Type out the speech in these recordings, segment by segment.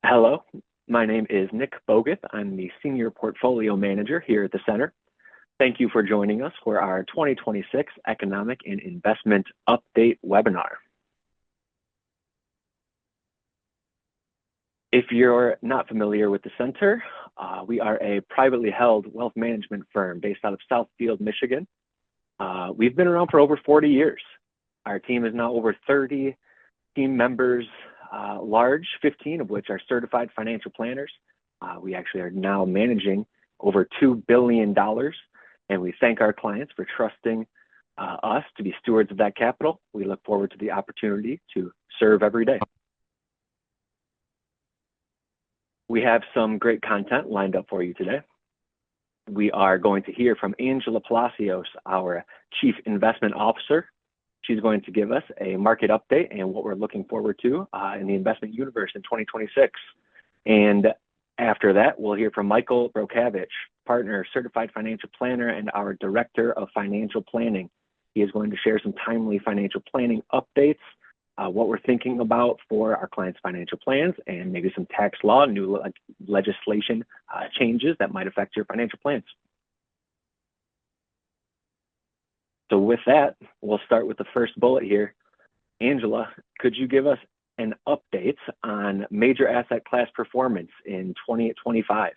Hello, my name is Nick Boguth. I'm the Senior Portfolio Manager here at the Center. Thank you for joining us for our 2026 Economic and Investment Update webinar. If you're not familiar with the Center, we are a privately held wealth management firm based out of Southfield, Michigan. We've been around for over 40 years. Our team is now over 30 team members large, 15 of which are certified financial planners. We actually are now managing over $2 billion, and we thank our clients for trusting us to be stewards of that capital. We look forward to the opportunity to serve every day. We have some great content lined up for you today. We are going to hear from Angela Palacios, our Chief Investment Officer. She's going to give us a market update and what we're looking forward to in the investment universe in 2026. And after that, we'll hear from Michael Brocavich, partner, certified financial planner, and our director of financial planning. He is going to share some timely financial planning updates, what we're thinking about for our clients' financial plans, and maybe some tax law, new legislation changes that might affect your financial plans. So with that, we'll start with the first bullet here. Angela, could you give us an update on major asset class performance in 2025?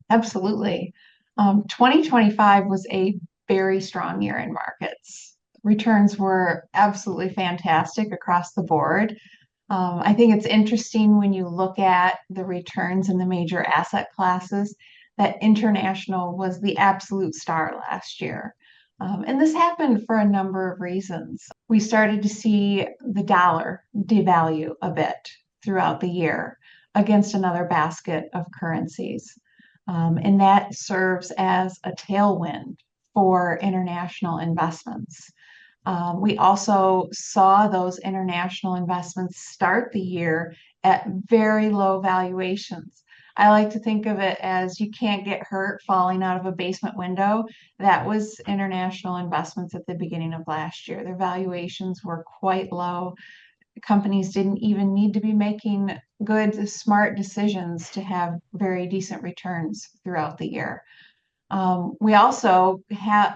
Absolutely. 2025 was a very strong year in markets. Returns were absolutely fantastic across the board. I think it's interesting when you look at the returns in the major asset classes that international was the absolute star last year. And this happened for a number of reasons. We started to see the dollar devalue a bit throughout the year against another basket of currencies. And that serves as a tailwind for international investments. We also saw those international investments start the year at very low valuations. I like to think of it as you can't get hurt falling out of a basement window. That was international investments at the beginning of last year. Their valuations were quite low. Companies didn't even need to be making good, smart decisions to have very decent returns throughout the year. We also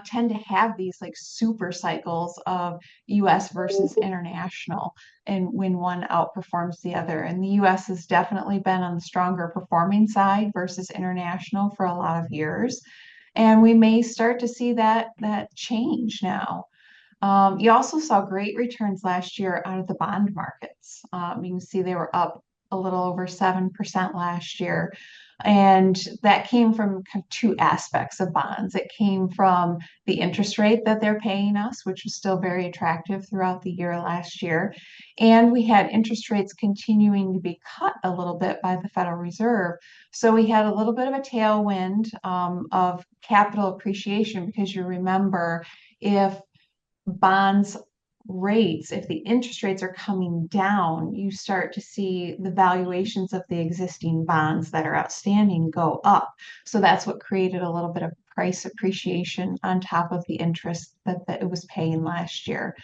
tend to have these like super cycles of US versus international, and when one outperforms the other. And the US has definitely been on the stronger performing side versus international for a lot of years. And we may start to see that change now. You also saw great returns last year out of the bond markets. You can see they were up a little over 7% last year. And that came from two aspects of bonds. It came from the interest rate that they're paying us, which was still very attractive throughout the year last year. And we had interest rates continuing to be cut a little bit by the Federal Reserve. So we had a little bit of a tailwind of capital appreciation, because you remember, if bonds rates, if the interest rates are coming down, you start to see the valuations of the existing bonds that are outstanding go up. So that's what created a little bit of price appreciation on top of the interest that it was paying last year.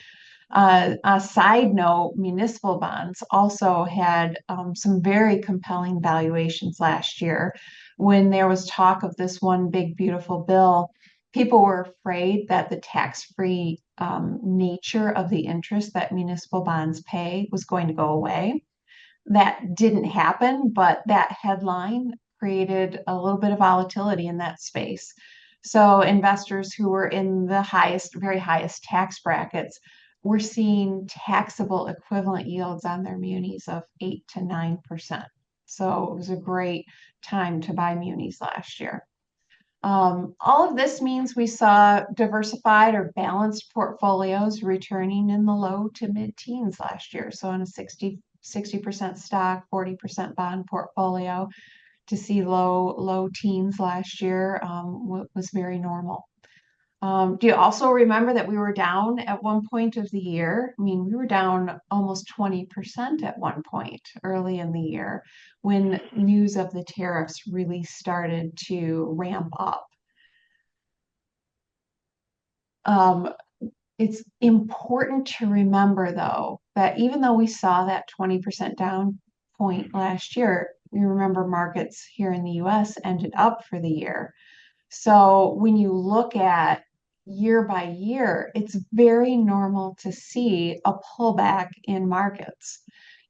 A side note, municipal bonds also had some very compelling valuations last year. When there was talk of this one big, beautiful bill, people were afraid that the tax-free nature of the interest that municipal bonds pay was going to go away. That didn't happen, but that headline created a little bit of volatility in that space. So investors who were in the very highest tax brackets were seeing taxable equivalent yields on their munis of 8 to 9%. So it was a great time to buy munis last year. All of this means we saw diversified or balanced portfolios returning in the low to mid-teens last year. So in a 60% stock, 40% bond portfolio, to see low teens last year was very normal. Do you also remember that we were down at one point of the year? I mean, we were down almost 20% at one point early in the year when news of the tariffs really started to ramp up. It's important to remember, though, that even though we saw that 20% point last year, you remember markets here in the US ended up for the year. So when you look at year by year, it's very normal to see a pullback in markets.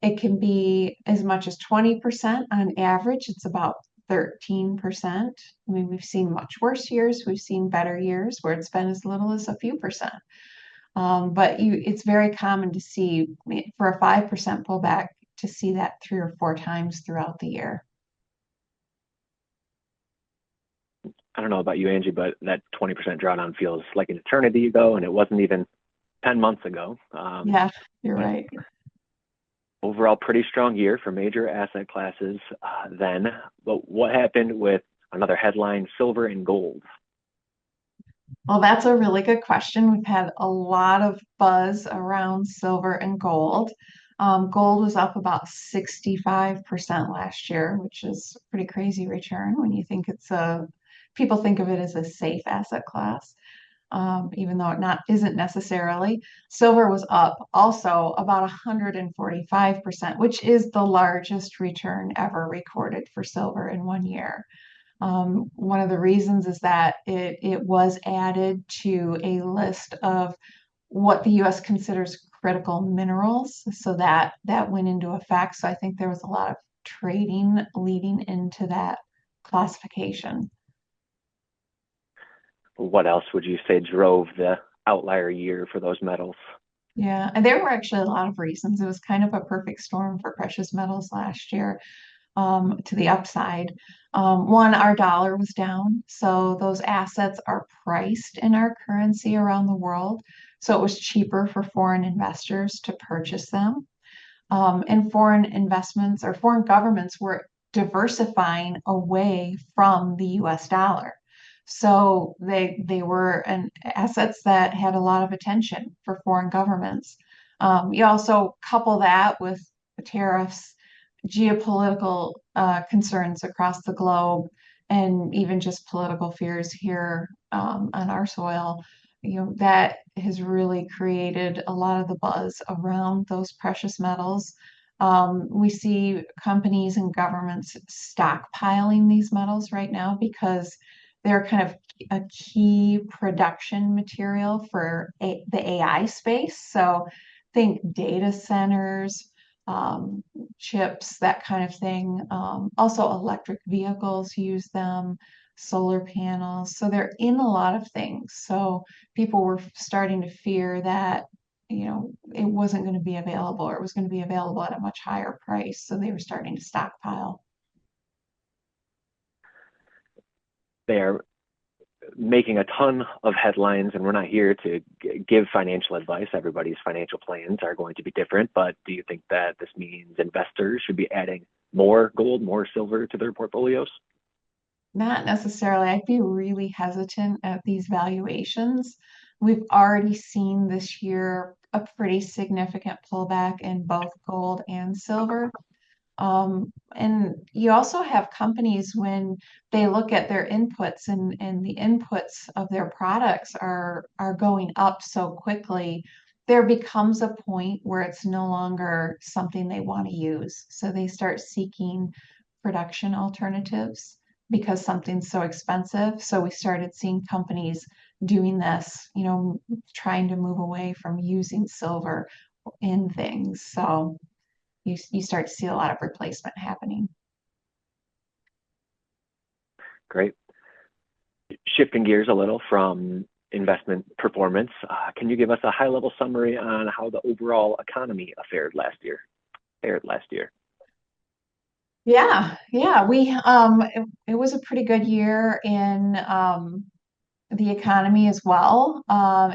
It can be as much as 20% on average. It's about 13%. I mean, we've seen much worse years. We've seen better years where it's been as little as a few percent. It's very common to see for a 5% pullback to see that 3 or 4 times throughout the year. I don't know about you, Angie, but that 20% drawdown feels like an eternity ago, and it wasn't even 10 months ago. Yeah, you're But right. overall, pretty strong year for major asset classes then. But what happened with another headline, silver and gold? Well, that's a really good question. We've had a lot of buzz around silver and gold. Gold was up about 65% last year, which is a pretty crazy return when you think people think of it as a safe asset class, even though it not isn't necessarily. Silver was up also about 145%, which is the largest return ever recorded for silver in one year. One of the reasons is that it was added to a list of what the U.S. considers critical minerals. So that went into effect. So I think there was a lot of trading leading into that classification. What else would you say drove the outlier year for those metals? Yeah, and there were actually a lot of reasons. It was kind of a perfect storm for precious metals last year, to the upside. One, our dollar was down, so those assets are priced in our currency around the world. So it was cheaper for foreign investors to purchase them. And foreign investments or foreign governments were diversifying away from the US dollar. So they were assets that had a lot of attention for foreign governments. You also couple that with the tariffs, geopolitical concerns across the globe, and even just political fears here on our soil. That has really created a lot of the buzz around those precious metals. We see companies and governments stockpiling these metals right now because they're kind of a key production material for the AI space. So think data centers, chips, that kind of thing. Also, electric vehicles use them, solar panels. So they're in a lot of things. So people were starting to fear that, it wasn't going to be available or it was going to be available at a much higher price. So they were starting to stockpile. They're making a ton of headlines, and we're not here to give financial advice. Everybody's financial plans are going to be different, but do you think that this means investors should be adding more gold, more silver to their portfolios? Not necessarily. I'd be really hesitant at these valuations. We've already seen this year a pretty significant pullback in both gold and silver. And you also have companies when they look at their inputs and the inputs of their products are going up so quickly, there becomes a point where it's no longer something they want to use. So they start seeking production alternatives because something's so expensive. So we started seeing companies doing this, trying to move away from using silver in things. So you start to see a lot of replacement happening. Great. Shifting gears a little from investment performance, can you give us a high-level summary on how the overall economy fared last year? Yeah. It was a pretty good year in the economy as well.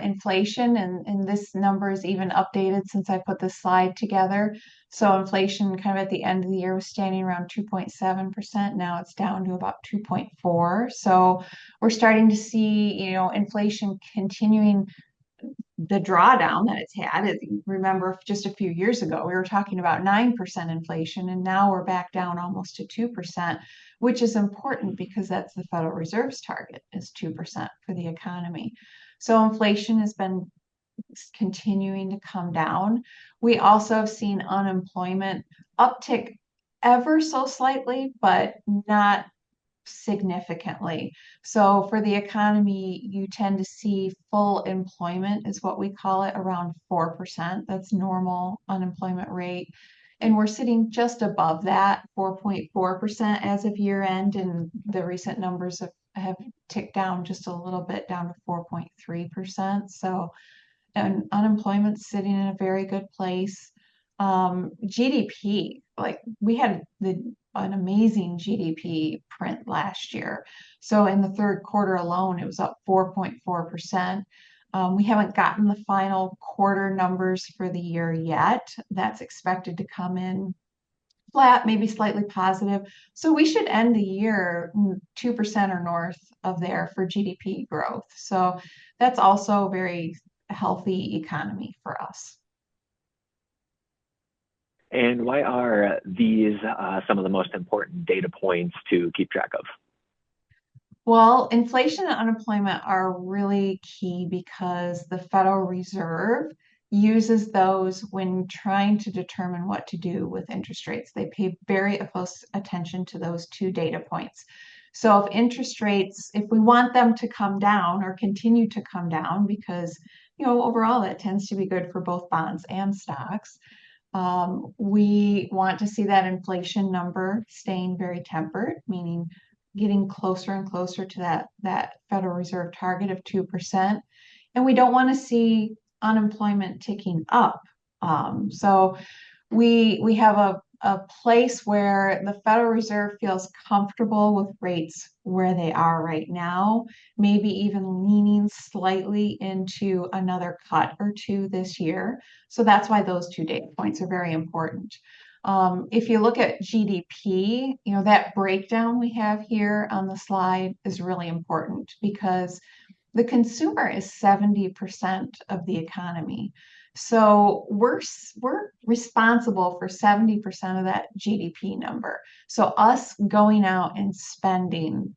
Inflation, and this number is even updated since I put this slide together. So inflation kind of at the end of the year was standing around 2.7%. Now it's down to about 2.4. So we're starting to see, inflation continuing the drawdown that it's had. Remember, just a few years ago, we were talking about 9% inflation, and now we're back down almost to 2%, which is important because that's the Federal Reserve's target is 2% for the economy. So inflation has been continuing to come down. We also have seen unemployment uptick ever so slightly, but not significantly. So for the economy, you tend to see full employment is what we call it, around 4%. That's normal unemployment rate. And we're sitting just above that, 4.4% as of year end. And the recent numbers have ticked down just a little bit down to 4.3%. So and unemployment's sitting in a very good place. GDP, like we had an amazing GDP print last year. So in the third quarter alone, it was up 4.4%. We haven't gotten the final quarter numbers for the year yet. That's expected to come in flat, maybe slightly positive. So we should end the year 2% or north of there for GDP growth. So that's also a very healthy economy for us. And why are these some of the most important data points to keep track of? Well, inflation and unemployment are really key because the Federal Reserve uses those when trying to determine what to do with interest rates. They pay very close attention to those two data points. So if interest rates, if we want them to come down or continue to come down, because overall that tends to be good for both bonds and stocks, we want to see that inflation number staying very tempered, meaning getting closer and closer to that Federal Reserve target of 2%. And we don't want to see unemployment ticking up. So we have a place where the Federal Reserve feels comfortable with rates where they are right now, maybe even leaning slightly into another cut or two this year. So that's why those two data points are very important. If you look at GDP, that breakdown we have here on the slide is really important because the consumer is 70% of the economy. So we're responsible for 70% of that GDP number. So us going out and spending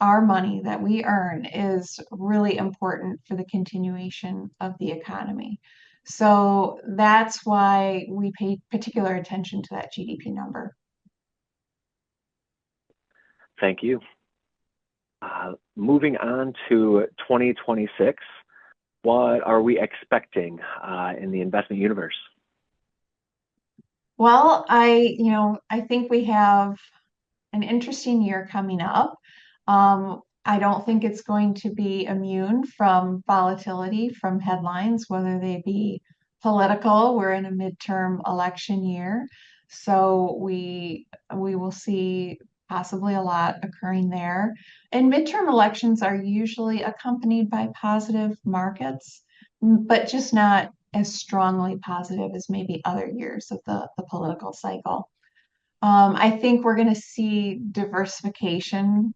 our money that we earn is really important for the continuation of the economy. So that's why we pay particular attention to that GDP number. Thank you. Moving on to 2026, what are we expecting in the investment universe? Well, I think we have an interesting year coming up. I don't think it's going to be immune from volatility from headlines, whether they be political. We're in a midterm election year, so we will see possibly a lot occurring there. And midterm elections are usually accompanied by positive markets, but just not as strongly positive as maybe other years of the political cycle. I think we're going to see diversification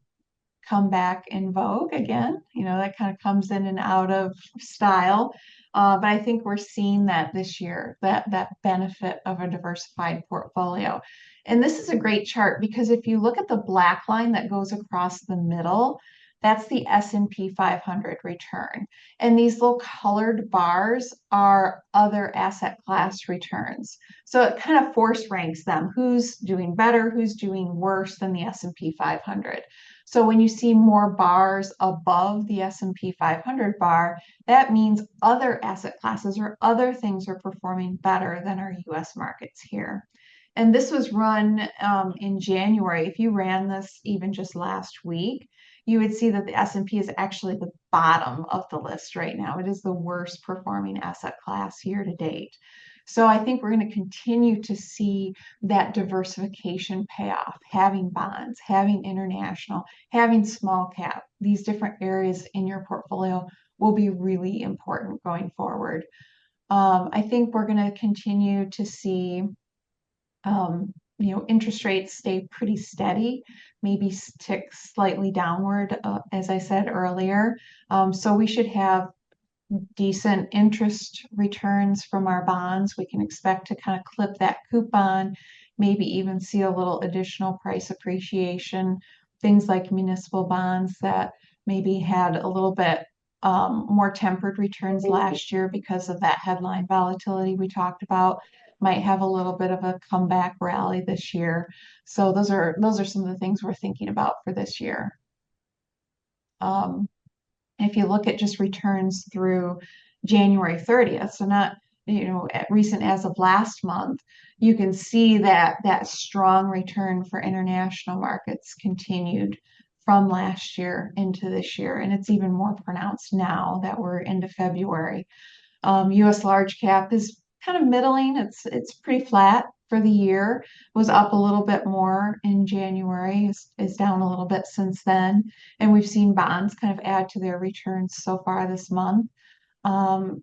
come back in vogue again. That kind of comes in and out of style. But I think we're seeing that this year, that benefit of a diversified portfolio. And this is a great chart because if you look at the black line that goes across the middle, that's the S&P 500 return. And these little colored bars are other asset class returns. So it kind of force ranks them. Who's doing better, who's doing worse than the S&P 500. So when you see more bars above the S&P 500 bar, that means other asset classes or other things are performing better than our US markets here. And this was run in January. If you ran this even just last week, you would see that the S&P is actually the bottom of the list right now. It is the worst performing asset class year to date. So I think we're going to continue to see that diversification pay off, having bonds, having international, having small cap. These different areas in your portfolio will be really important going forward. I think we're going to continue to see interest rates stay pretty steady, maybe tick slightly downward, as I said earlier. So we should have decent interest returns from our bonds. We can expect to kind of clip that coupon, maybe even see a little additional price appreciation. Things like municipal bonds that maybe had a little bit more tempered returns last year because of that headline volatility we talked about. might have a little bit of a comeback rally this year. So those are some of the things we're thinking about for this year. Um, if you look at just returns through January 30th, so not, recent as of last month, you can see that that strong return for international markets continued from last year into this year. And it's even more pronounced now that we're into February. US large cap is kind of middling. It's pretty flat for the year. It was up a little bit more in January, is down a little bit since then. And we've seen bonds kind of add to their returns so far this month.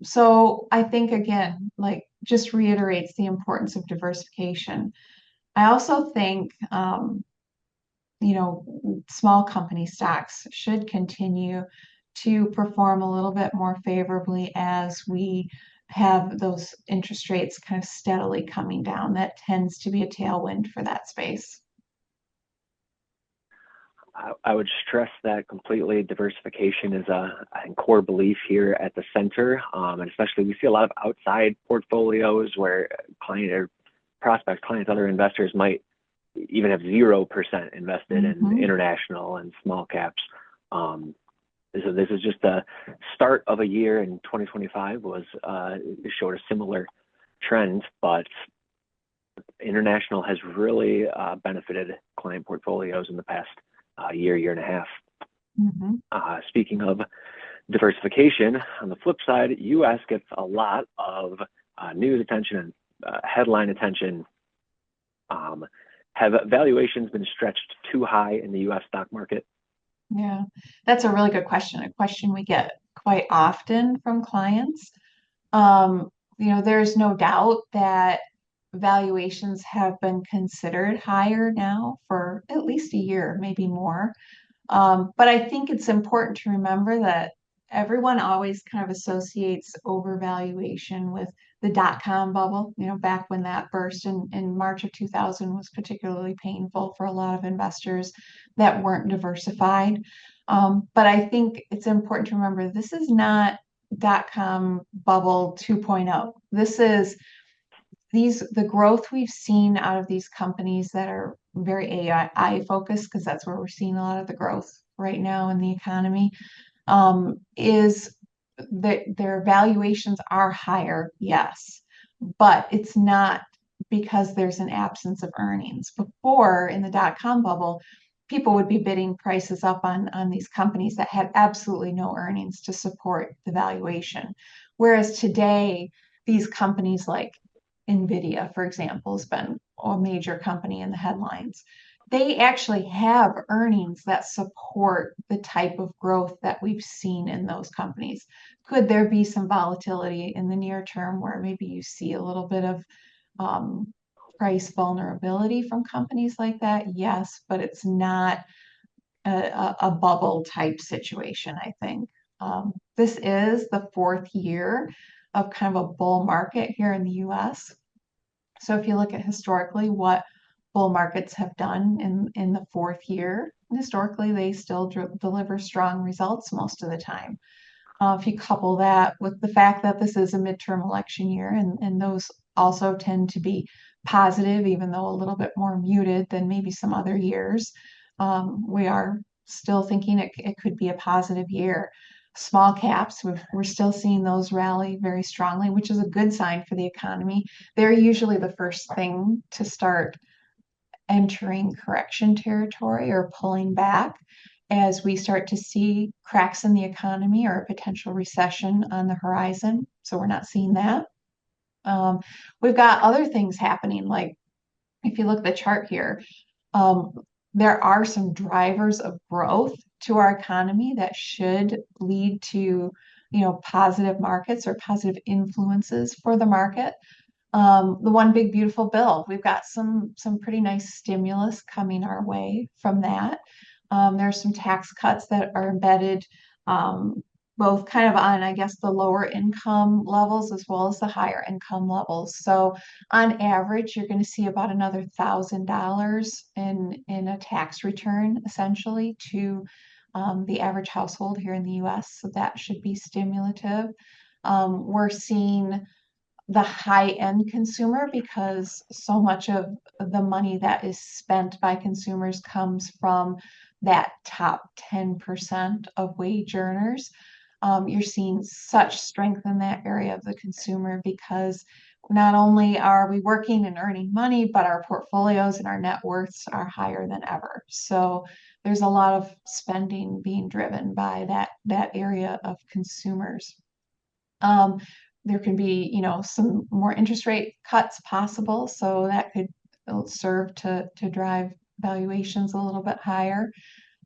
So I think again, like just reiterates the importance of diversification. I also think small company stocks should continue to perform a little bit more favorably as we have those interest rates kind of steadily coming down. That tends to be a tailwind for that space. I would stress that completely. Diversification is a core belief here at the center, and especially we see a lot of outside portfolios where clients, other investors might even have 0% invested in international and small caps. So this is just the start of a year, in 2025 showed a similar trend, but international has really benefited client portfolios in the past year and a half. Speaking of diversification, on the flip side, U.S. gets a lot of news attention and headline attention. Have valuations been stretched too high in the U.S. stock market? Yeah, that's a really good question. A question we get quite often from clients. There's no doubt that valuations have been considered higher now for at least a year, maybe more. But I think it's important to remember that everyone always kind of associates overvaluation with the dot-com bubble, back when that burst in March of 2000 was particularly painful for a lot of investors that weren't diversified. But I think it's important to remember this is not dot-com bubble 2.0. This is the growth we've seen out of these companies that are very AI focused, because that's where we're seeing a lot of the growth right now in the economy, is that their valuations are higher, yes, but it's not because there's an absence of earnings. Before, in the dot-com bubble, people would be bidding prices up on these companies that had absolutely no earnings to support the valuation. Whereas today, these companies like NVIDIA, for example, has been a major company in the headlines. They actually have earnings that support the type of growth that we've seen in those companies. Could there be some volatility in the near term where maybe you see a little bit of price vulnerability from companies like that? Yes, but it's not a bubble type situation, I think. This is the fourth year of kind of a bull market here in the US. So if you look at historically what bull markets have done in the fourth year, historically they still deliver strong results most of the time. If you couple that with the fact that this is a midterm election year, and those also tend to be positive, even though a little bit more muted than maybe some other years, we are still thinking it could be a positive year. Small caps, we're still seeing those rally very strongly, which is a good sign for the economy. They're usually the first thing to start entering correction territory or pulling back as we start to see cracks in the economy or a potential recession on the horizon. So we're not seeing that. We've got other things happening, like if you look at the chart here, there are some drivers of growth to our economy that should lead to, positive markets or positive influences for the market. The one big beautiful bill, we've got some pretty nice stimulus coming our way from that. There's some tax cuts that are embedded, both kind of on, I guess, the lower income levels as well as the higher income levels. So on average, you're going to see about another $1,000 in a tax return, essentially, to the average household here in the US. So that should be stimulative. We're seeing the high-end consumer because so much of the money that is spent by consumers comes from that top 10% of wage earners. You're seeing such strength in that area of the consumer because not only are we working and earning money, but our portfolios and our net worths are higher than ever. So there's a lot of spending being driven by that area of consumers. Um, there can be, some more interest rate cuts possible, so that could serve to drive valuations a little bit higher,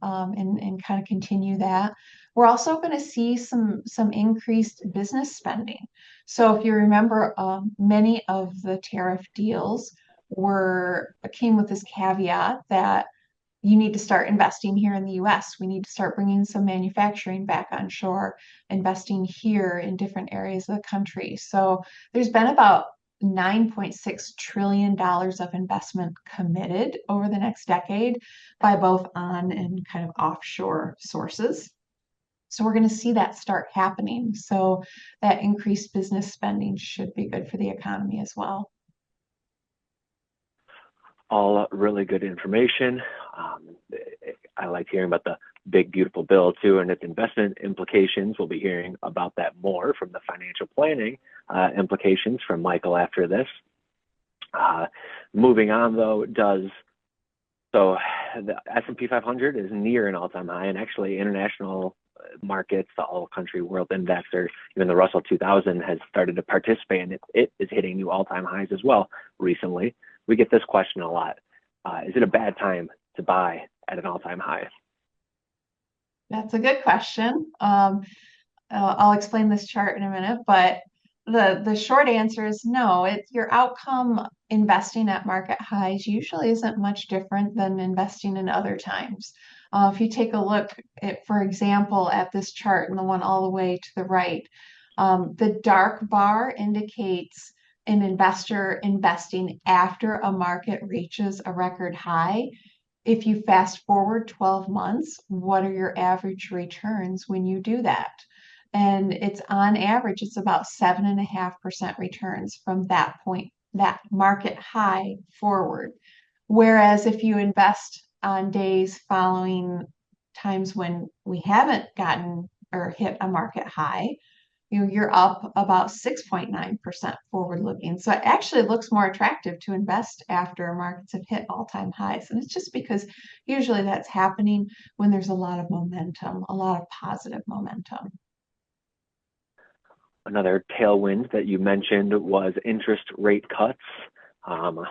and kind of continue that. We're also going to see some increased business spending. So if you remember, many of the tariff deals were came with this caveat that you need to start investing here in the US. We need to start bringing some manufacturing back on shore, investing here in different areas of the country. So there's been about $9.6 trillion of investment committed over the next decade by both on and kind of offshore sources. So we're going to see that start happening. So that increased business spending should be good for the economy as well. All really good information. I like hearing about the big, beautiful bill too, and its investment implications. We'll be hearing about that more from the financial planning implications from Michael after this. Moving on, though, so the S&P 500 is near an all-time high, and actually international markets, the all-country world index, or even the Russell 2000 has started to participate, and it is hitting new all-time highs as well recently. We get this question a lot. Is it a bad time to buy at an all-time high? That's a good question. I'll explain this chart in a minute, but the short answer is no. Your outcome investing at market highs usually isn't much different than investing in other times. If you take a look at, for example, at this chart and the one all the way to the right, the dark bar indicates an investor investing after a market reaches a record high. If you fast forward 12 months, what are your average returns when you do that? And it's on average, it's about 7.5% returns from that point, that market high forward. Whereas if you invest on days following times when we haven't gotten or hit a market high, you're up about 6.9% forward looking. So it actually looks more attractive to invest after markets have hit all-time highs. And it's just because usually that's happening when there's a lot of momentum, a lot of positive momentum. Another tailwind that you mentioned was interest rate cuts.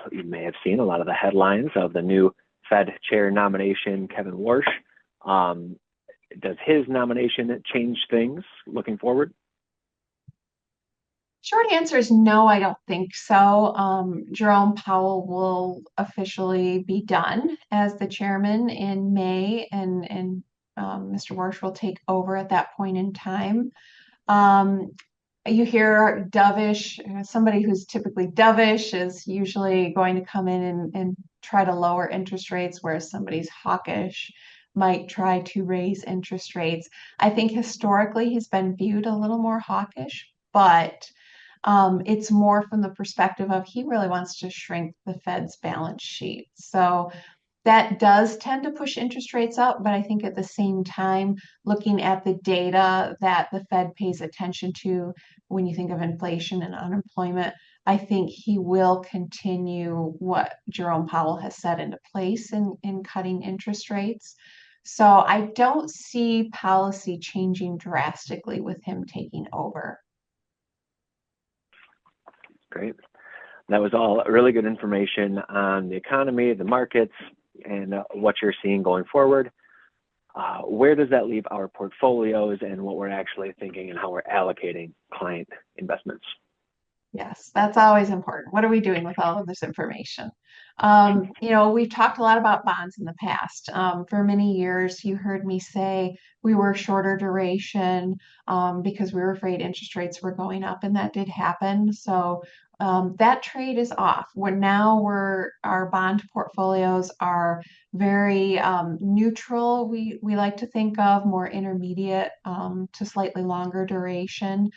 You may have seen a lot of the headlines of the new Fed chair nomination, Kevin Warsh. Does his nomination change things looking forward? Short answer is no, I don't think so. Jerome Powell will officially be done as the chairman in May, and Mr. Warsh will take over at that point in time. You hear dovish, somebody who's typically dovish is usually going to come in and try to lower interest rates, whereas somebody's hawkish might try to raise interest rates. I think historically he's been viewed a little more hawkish, but it's more from the perspective of he really wants to shrink the Fed's balance sheet. So that does tend to push interest rates up, but I think at the same time, looking at the data that the Fed pays attention to when you think of inflation and unemployment, I think he will continue what Jerome Powell has set into place in cutting interest rates. So I don't see policy changing drastically with him taking over. Great. That was all really good information on the economy, the markets, and what you're seeing going forward. Where does that leave our portfolios and what we're actually thinking and how we're allocating client investments? Yes, that's always important. What are we doing with all of this information? We've talked a lot about bonds in the past. For many years, you heard me say we were shorter duration because we were afraid interest rates were going up, and that did happen. So that trade is off. Our bond portfolios are very neutral. We like to think of more intermediate to slightly longer duration.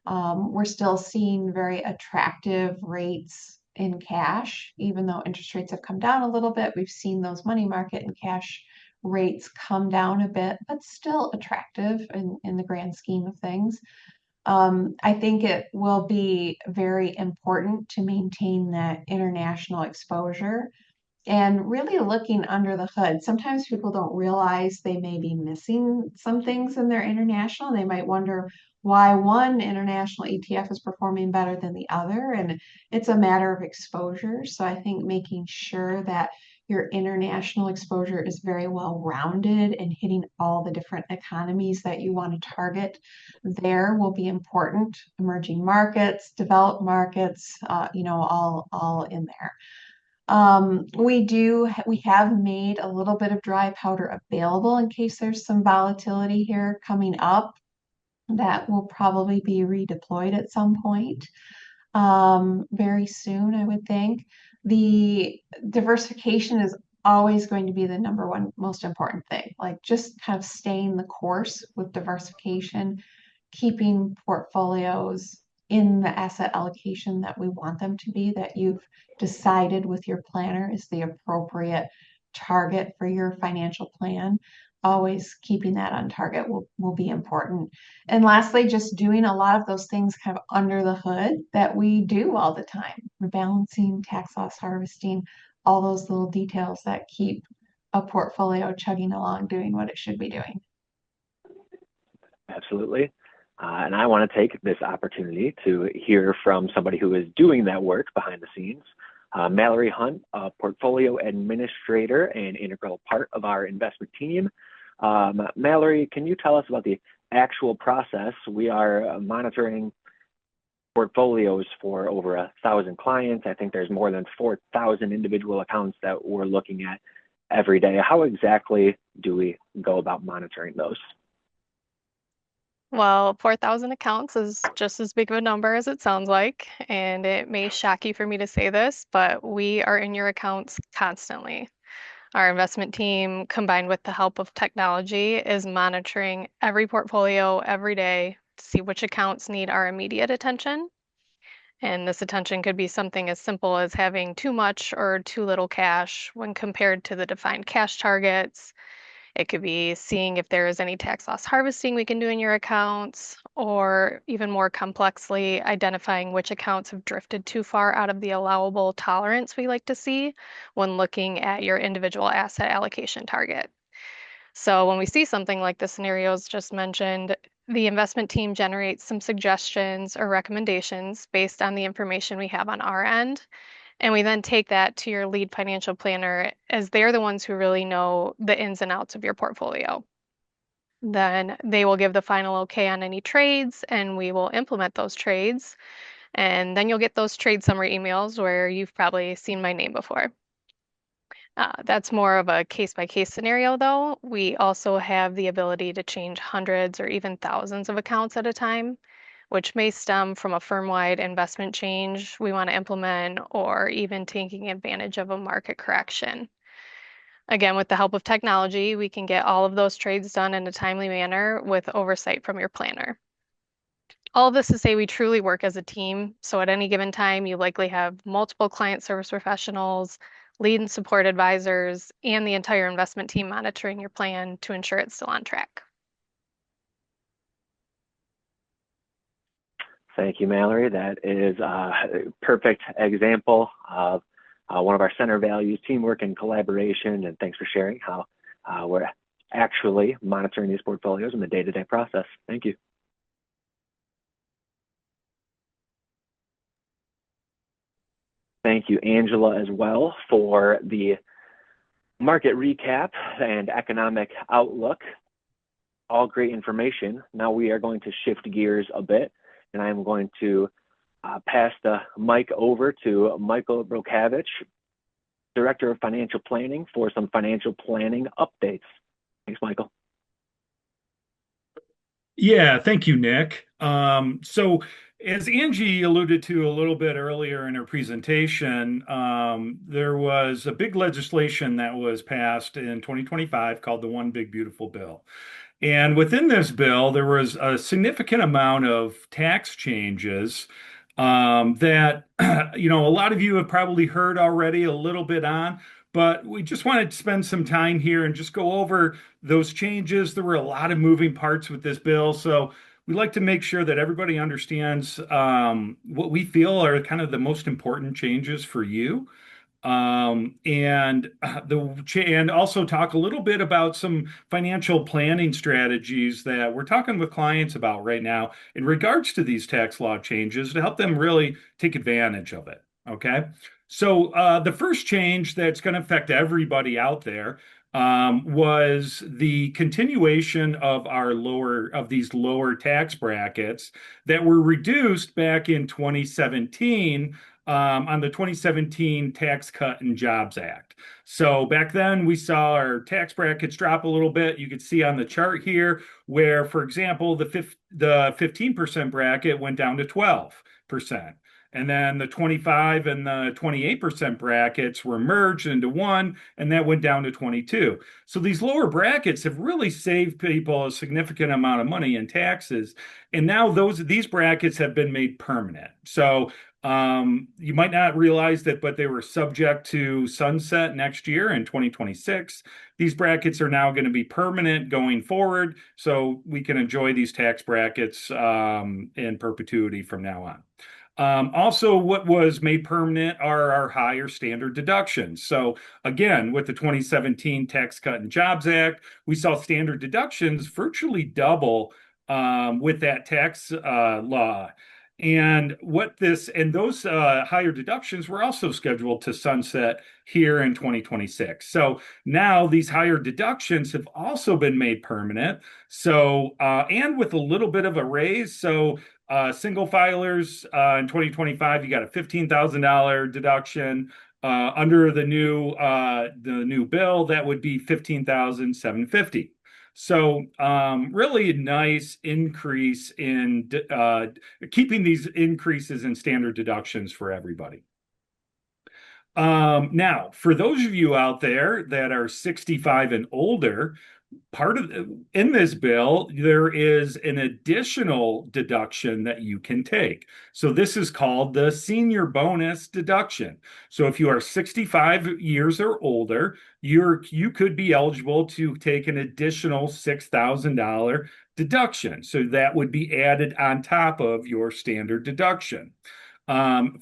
We're still seeing very attractive rates in cash, even though interest rates have come down a little bit. We've seen those money market and cash rates come down a bit, but still attractive in the grand scheme of things. I think it will be very important to maintain that international exposure and really looking under the hood. Sometimes people don't realize they may be missing some things in their international. They might wonder why one international ETF is performing better than the other, and it's a matter of exposure. So I think making sure that your international exposure is very well rounded and hitting all the different economies that you want to target there will be important. Emerging markets, developed markets, all in there. We have made a little bit of dry powder available in case there's some volatility here coming up that will probably be redeployed at some point very soon, I would think. The diversification is always going to be the number one most important thing. Like just kind of staying the course with diversification, keeping portfolios in the asset allocation that we want them to be, that you've decided with your planner is the appropriate target for your financial plan. Always keeping that on target will be important. And lastly, just doing a lot of those things kind of under the hood that we do all the time, rebalancing, tax loss harvesting, all those little details that keep a portfolio chugging along, doing what it should be doing. Absolutely. And I want to take this opportunity to hear from somebody who is doing that work behind the scenes. Mallory Hunt, a portfolio administrator and integral part of our investment team. Mallory, can you tell us about the actual process? We are monitoring portfolios for over 1,000 clients. I think there's more than 4,000 individual accounts that we're looking at every day. How exactly do we go about monitoring those? Well, 4,000 accounts is just as big of a number as it sounds like, and it may shock you for me to say this, but we are in your accounts constantly. Our investment team, combined with the help of technology, is monitoring every portfolio every day to see which accounts need our immediate attention. And this attention could be something as simple as having too much or too little cash when compared to the defined cash targets. It could be seeing if there is any tax loss harvesting we can do in your accounts, or even more complexly, identifying which accounts have drifted too far out of the allowable tolerance we like to see when looking at your individual asset allocation target. So when we see something like the scenarios just mentioned, the investment team generates some suggestions or recommendations based on the information we have on our end. And we then take that to your lead financial planner as they're the ones who really know the ins and outs of your portfolio. Then they will give the final okay on any trades and we will implement those trades. And then you'll get those trade summary emails where you've probably seen my name before. That's more of a case by case scenario, though. We also have the ability to change hundreds or even thousands of accounts at a time, which may stem from a firm-wide investment change we want to implement or even taking advantage of a market correction. Again, with the help of technology, we can get all of those trades done in a timely manner with oversight from your planner. All of this to say we truly work as a team. So at any given time, you likely have multiple client service professionals, lead and support advisors, and the entire investment team monitoring your plan to ensure it's still on track. Thank you, Mallory. That is a perfect example of one of our center values, teamwork and collaboration. And thanks for sharing how we're actually monitoring these portfolios in the day-to-day process. Thank you. Thank you, Angela, as well, for the market recap and economic outlook. All great information. Now we are going to shift gears a bit, and I am going to pass the mic over to Michael Brocavich, Director of Financial Planning, for some financial planning updates. Thanks, Michael. Yeah, thank you, Nick. So as Angie alluded to a little bit earlier in her presentation, there was a big legislation that was passed in 2025 called the One Big Beautiful Bill. And within this bill, there was a significant amount of tax changes that a lot of you have probably heard already a little bit on, but we just wanted to spend some time here and just go over those changes. There were a lot of moving parts with this bill, so we'd like to make sure that everybody understands what we feel are kind of the most important changes for you. And also talk a little bit about some financial planning strategies that we're talking with clients about right now in regards to these tax law changes to help them really take advantage of it. Okay. So the first change that's going to affect everybody out there was the continuation of these lower tax brackets that were reduced back in 2017 on the 2017 Tax Cut and Jobs Act. So back then we saw our tax brackets drop a little bit. You could see on the chart here where, for example, the 15% bracket went down to 12%. And then the 25 and the 28% brackets were merged into one, and that went down to 22. So these lower brackets have really saved people a significant amount of money in taxes. And now these brackets have been made permanent. So you might not realize that, but they were subject to sunset next year in 2026. These brackets are now going to be permanent going forward, so we can enjoy these tax brackets in perpetuity from now on. Also, what was made permanent are our higher standard deductions. So again, with the 2017 Tax Cut and Jobs Act, we saw standard deductions virtually double with that tax law. And those higher deductions were also scheduled to sunset here in 2026. So now these higher deductions have also been made permanent. So and with a little bit of a raise. So single filers in 2025, you got a $15,000 deduction. Under the new bill, that would be $15,750. So really a nice increase in keeping these increases in standard deductions for everybody. Now, for those of you out there that are 65 and older, in this bill, there is an additional deduction that you can take. So this is called the senior bonus deduction. So if you are 65 years or older, you could be eligible to take an additional $6,000 deduction. So that would be added on top of your standard deduction.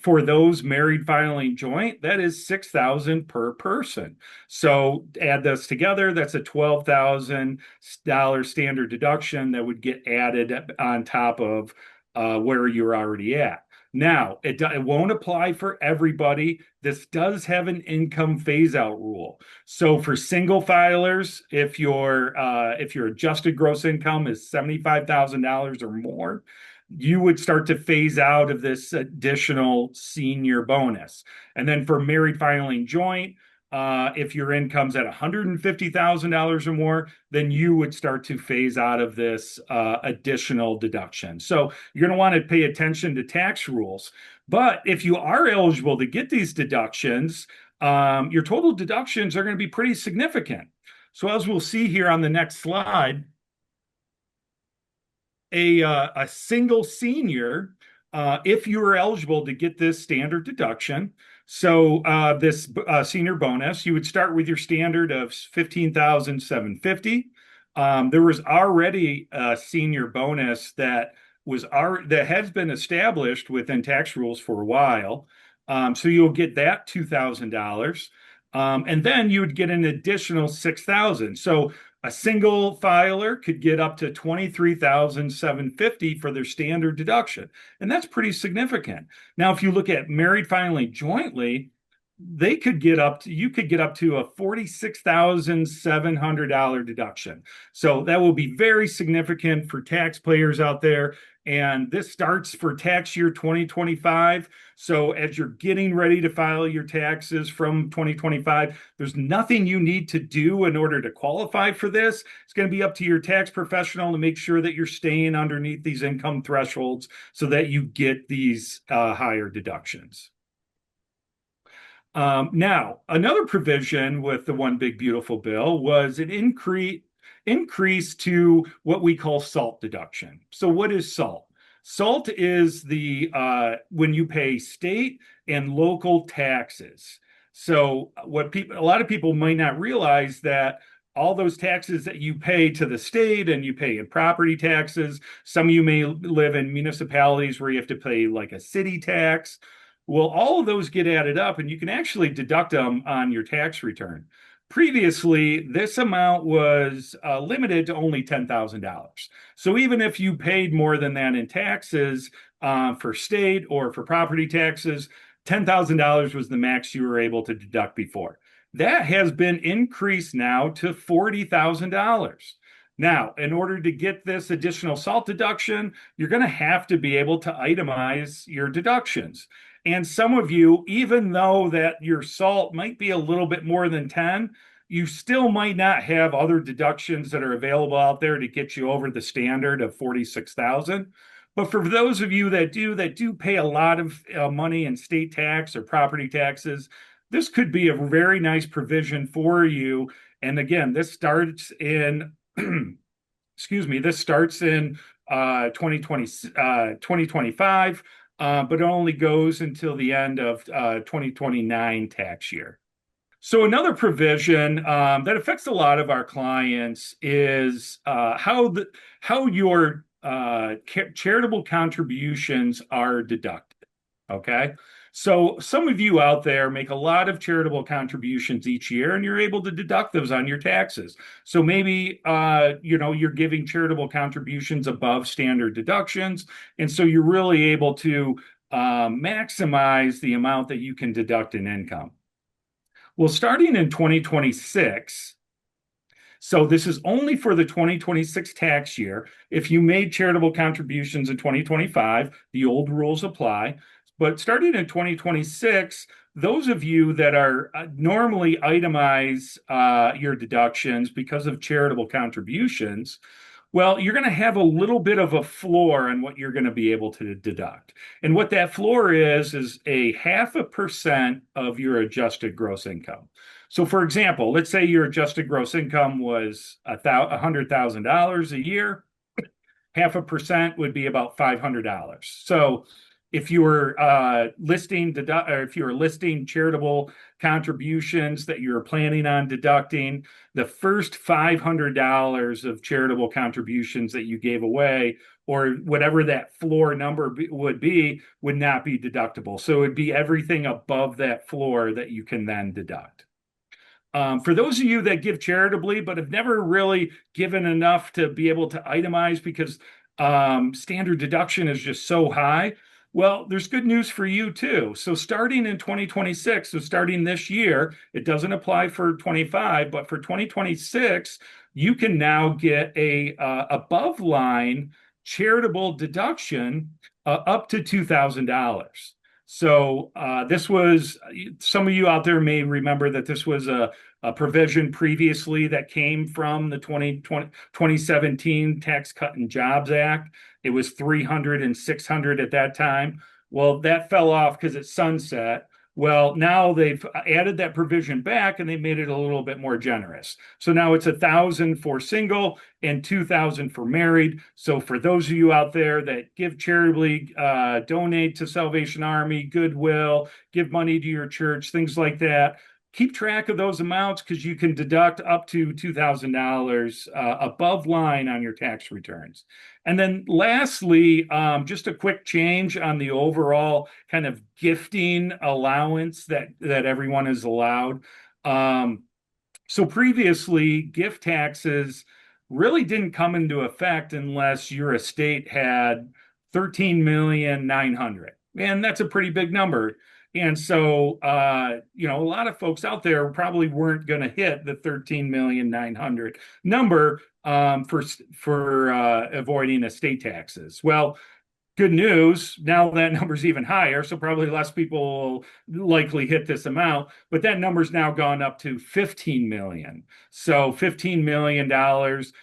For those married filing joint, that is $6,000 per person. So add this together, that's a $12,000 standard deduction that would get added on top of where you're already at. Now, it won't apply for everybody. This does have an income phase-out rule. So for single filers, if your adjusted gross income is $75,000 or more, you would start to phase out of this additional senior bonus. And then for married filing joint, if your income's at $150,000 or more, then you would start to phase out of this additional deduction. So you're going to want to pay attention to tax rules. But if you are eligible to get these deductions, your total deductions are going to be pretty significant. So as we'll see here on the next slide, a single senior, if you are eligible to get this standard deduction, so this senior bonus, you would start with your standard of $15,750. There was already a senior bonus that has been established within tax rules for a while. So you'll get that $2,000. And then you would get an additional $6,000. So a single filer could get up to $23,750 for their standard deduction. And that's pretty significant. Now, if you look at married filing jointly, you could get up to a $46,700 deduction. So that will be very significant for taxpayers out there. And this starts for tax year 2025. So as you're getting ready to file your taxes from 2025, there's nothing you need to do in order to qualify for this. It's going to be up to your tax professional to make sure that you're staying underneath these income thresholds so that you get these higher deductions. Now, another provision with the One Big Beautiful Bill was an increase to what we call SALT deduction. So what is SALT? SALT is the when you pay state and local taxes. So a lot of people might not realize that all those taxes that you pay to the state and you pay in property taxes, some of you may live in municipalities where you have to pay like a city tax. Well, all of those get added up and you can actually deduct them on your tax return. Previously, this amount was limited to only $10,000. So even if you paid more than that in taxes for state or for property taxes, $10,000 was the max you were able to deduct before. That has been increased now to $40,000. Now, in order to get this additional SALT deduction, you're going to have to be able to itemize your deductions. And some of you, even though that your SALT might be a little bit more than 10, you still might not have other deductions that are available out there to get you over the standard of 46,000. But for those of you that do pay a lot of money in state tax or property taxes, this could be a very nice provision for you. And again, this starts in, this starts in 2025, but it only goes until the end of 2029 tax year. So another provision that affects a lot of our clients is how your charitable contributions are deducted. Okay. So some of you out there make a lot of charitable contributions each year and you're able to deduct those on your taxes. So maybe, you're giving charitable contributions above standard deductions. And so you're really able to maximize the amount that you can deduct in income. Well, starting in 2026, so this is only for the 2026 tax year. If you made charitable contributions in 2025, the old rules apply. But starting in 2026, those of you that are normally itemize your deductions because of charitable contributions, well, you're going to have a little bit of a floor on what you're going to be able to deduct. And what that floor is a 0.5% of your adjusted gross income. So for example, let's say your adjusted gross income was $100,000 a year. 0.5% would be about $500. So if you were listing charitable contributions that you're planning on deducting, the first $500 of charitable contributions that you gave away, or whatever that floor number would not be deductible. So it'd be everything above that floor that you can then deduct. For those of you that give charitably but have never really given enough to be able to itemize because standard deduction is just so high, well, there's good news for you too. So starting in 2026, so starting this year, it doesn't apply for 25, but for 2026, you can now get a above line charitable deduction up to $2,000. So this was, some of you out there may remember that this was a provision previously that came from the 2017 Tax Cut and Jobs Act. It was $300 and $600 at that time. Well, that fell off because it sunset. Well, now they've added that provision back and they made it a little bit more generous. So now it's $1,000 for single and $2,000 for married. So for those of you out there that give charitably, donate to Salvation Army, Goodwill, give money to your church, things like that, keep track of those amounts because you can deduct up to $2,000 above line on your tax returns. And then lastly, just a quick change on the overall kind of gifting allowance that everyone is allowed. So previously, gift taxes really didn't come into effect unless your estate had $13,900,000. And that's a pretty big number. And so, a lot of folks out there probably weren't going to hit the 13,900,000 number for avoiding estate taxes. Well, good news, now that number's even higher, so probably less people will likely hit this amount, but that number's now gone up to 15 million. So $15 million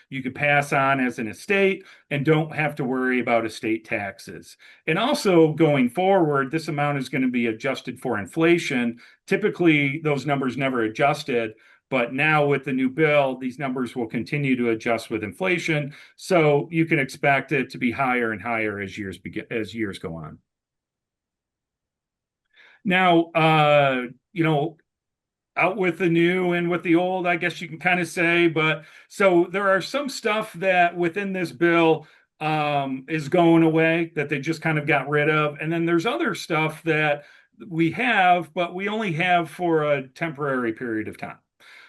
you could pass on as an estate and don't have to worry about estate taxes. And also going forward, this amount is going to be adjusted for inflation. Typically, those numbers never adjusted, But now with the new bill, these numbers will continue to adjust with inflation. So you can expect it to be higher and higher as years go on. Now, out with the new and with the old, I guess you can kind of say. But so there are some stuff that within this bill is going away that they just kind of got rid of. And then there's other stuff that we have, but we only have for a temporary period of time.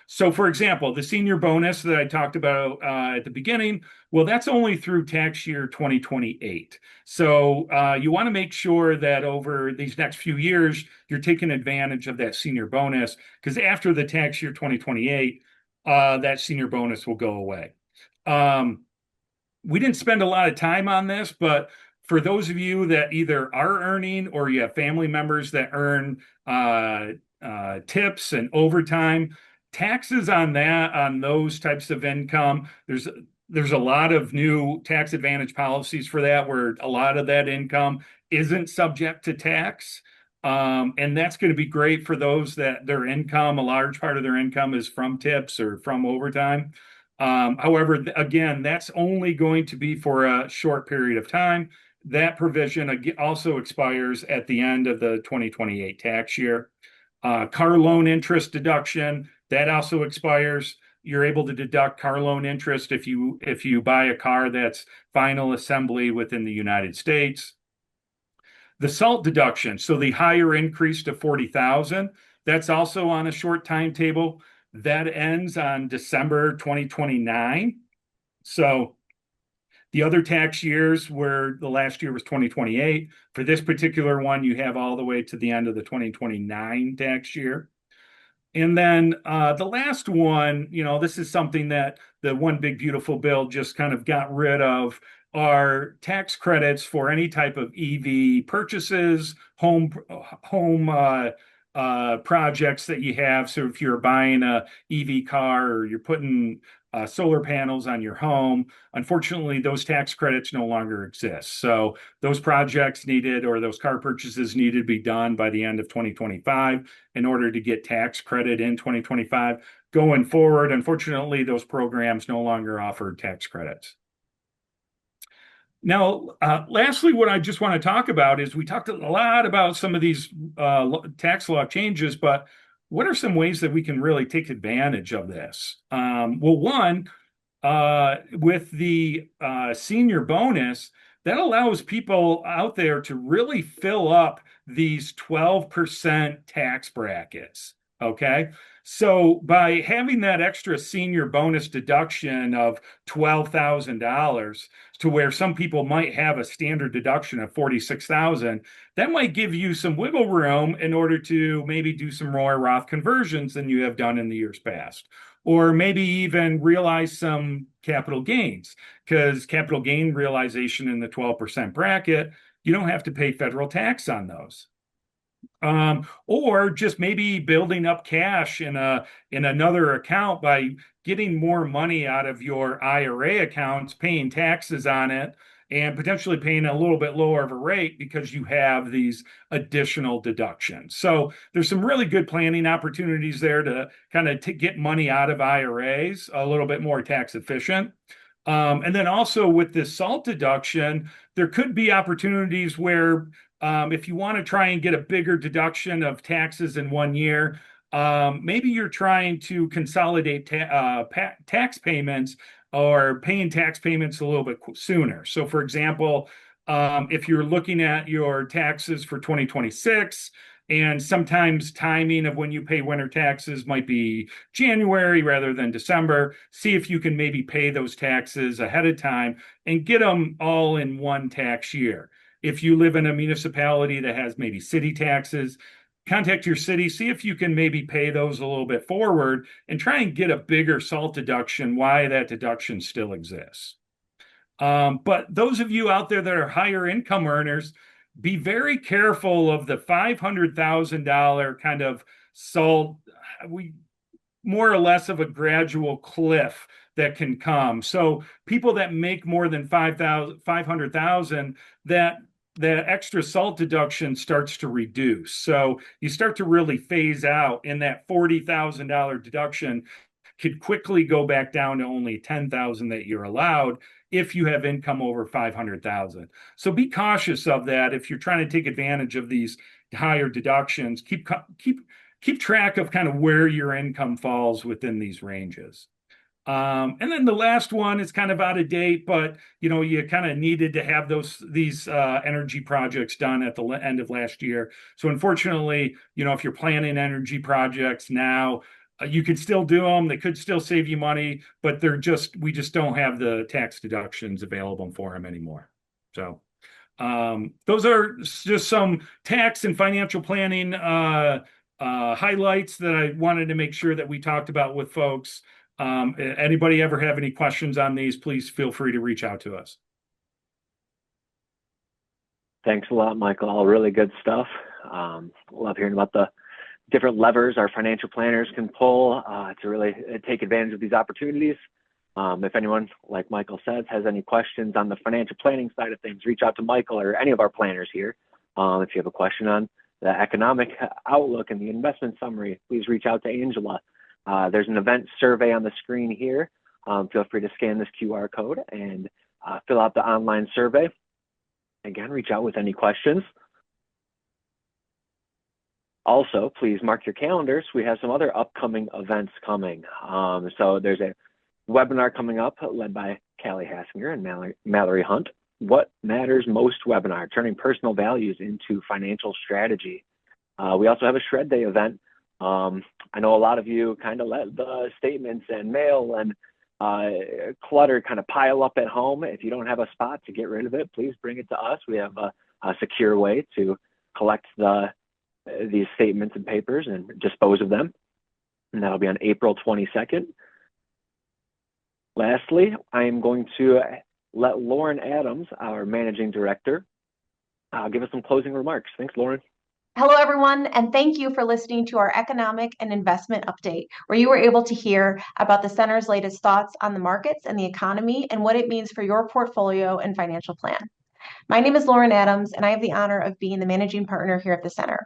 So, for example, the senior bonus that I talked about at the beginning, well, that's only through tax year 2028. So, you want to make sure that over these next few years, you're taking advantage of that senior bonus, because after the tax year 2028, that senior bonus will go away. We didn't spend a lot of time on this, but for those of you that either are earning or you have family members that earn tips and overtime, taxes on those types of income, there's a lot of new tax advantage policies for that, where a lot of that income isn't subject to tax. And that's going to be great for those that their income, a large part of their income is from tips or from overtime. However, again, that's only going to be for a short period of time. That provision also expires at the end of the 2028 tax year. Car loan interest deduction, that also expires. You're able to deduct car loan interest if you buy a car that's final assembly within the United States. The SALT deduction, so the higher increase to 40,000, that's also on a short timetable. That ends on December 2029. So the other tax years, where the last year was 2028, for this particular one, you have all the way to the end of the 2029 tax year. And then the last one, this is something that the One Big Beautiful Bill just kind of got rid of, are tax credits for any type of EV purchases, home projects that you have. So if you're buying a EV car or you're putting solar panels on your home, unfortunately, those tax credits no longer exist. So those projects needed, or those car purchases needed to be done by the end of 2025 in order to get tax credit in 2025. Going forward, unfortunately, those programs no longer offer tax credits. Now, lastly, what I just want to talk about is, we talked a lot about some of these tax law changes, but what are some ways that we can really take advantage of this? Well, one, with the senior bonus, that allows people out there to really fill up these 12% tax brackets. Okay. So by having that extra senior bonus deduction of $12,000, to where some people might have a standard deduction of $46,000, that might give you some wiggle room in order to maybe do some more Roth conversions than you have done in the years past. Or maybe even realize some capital gains, because capital gain realization in the 12% bracket, you don't have to pay federal tax on those. Or just maybe building up cash in another account by getting more money out of your IRA accounts, paying taxes on it, and potentially paying a little bit lower of a rate because you have these additional deductions. So there's some really good planning opportunities there to kind of get money out of IRAs a little bit more tax efficient. And then also with this SALT deduction, there could be opportunities where if you want to try and get a bigger deduction of taxes in 1 year, maybe you're trying to consolidate tax payments, or paying tax payments a little bit sooner. So, for example, if you're looking at your taxes for 2026, and sometimes timing of when you pay winter taxes might be January rather than December, see if you can maybe pay those taxes ahead of time and get them all in one tax year. If you live in a municipality that has maybe city taxes, contact your city, see if you can maybe pay those a little bit forward, and try and get a bigger SALT deduction while that deduction still exists. But those of you out there that are higher income earners, be very careful of the $500,000 kind of SALT, more or less of a gradual cliff that can come. So people that make more than 500,000, that the extra salt deduction starts to reduce. So you start to really phase out, and that $40,000 deduction could quickly go back down to only $10,000 that you're allowed if you have income over $500,000. So be cautious of that. If you're trying to take advantage of these higher deductions, keep track of kind of where your income falls within these ranges. And then the last one is kind of out of date, but you kind of needed to have these energy projects done at the end of last year. So unfortunately, if you're planning energy projects now, you could still do them. They could still save you money, but we just don't have the tax deductions available for them anymore. So those are just some tax and financial planning highlights that I wanted to make sure that we talked about with folks. Anybody ever have any questions on these, please feel free to reach out to us. Thanks a lot, Michael. All really good stuff. Love hearing about the different levers our financial planners can pull to really take advantage of these opportunities. If anyone, like Michael says, has any questions on the financial planning side of things, reach out to Michael or any of our planners here. If you have a question on the economic outlook and the investment summary, please reach out to Angela. There's an event survey on the screen here. Feel free to scan this QR code and fill out the online survey. Again, reach out with any questions. Also, please mark your calendars. We have some other upcoming events coming. So there's a webinar coming up led by Callie Hassinger and Mallory Hunt. What Matters Most webinar, turning personal values into financial strategy. We also have a Shred Day event. I know a lot of you kind of let the statements and mail and clutter kind of pile up at home. If you don't have a spot to get rid of it, please bring it to us. We have a secure way to collect these statements and papers and dispose of them. And that'll be on April 22nd. Lastly, I am going to let Lauren Adams, our managing director, give us some closing remarks. Thanks, Lauren. Hello, everyone, and thank you for listening to our economic and investment update, where you were able to hear about the center's latest thoughts on the markets and the economy and what it means for your portfolio and financial plan. My name is Lauren Adams, and I have the honor of being the managing partner here at the center.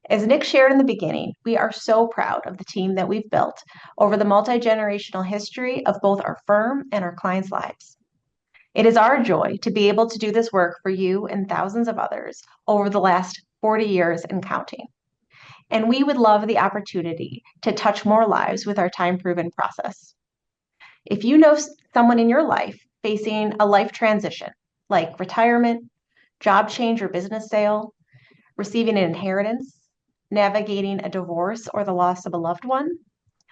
As Nick shared in the beginning, we are so proud of the team that we've built over the multi-generational history of both our firm and our clients' lives. It is our joy to be able to do this work for you and thousands of others over the last 40 years and counting. And we would love the opportunity to touch more lives with our time-proven process. If you know someone in your life facing a life transition, like retirement, job change or business sale, receiving an inheritance, navigating a divorce or the loss of a loved one,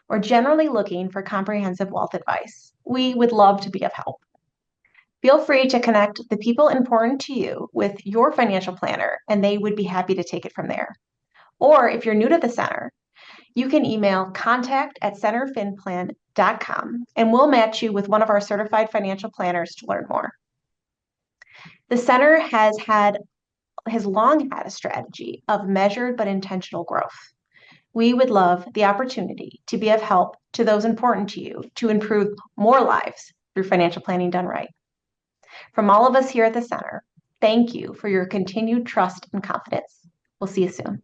or generally looking for comprehensive wealth advice, we would love to be of help. Feel free to connect the people important to you with your financial planner, and they would be happy to take it from there. Or if you're new to the center, you can email contact@centerfinplan.com, and we'll match you with one of our certified financial planners to learn more. The center has long had a strategy of measured but intentional growth. We would love the opportunity to be of help to those important to you to improve more lives through financial planning done right. From all of us here at the center, thank you for your continued trust and confidence. We'll see you soon.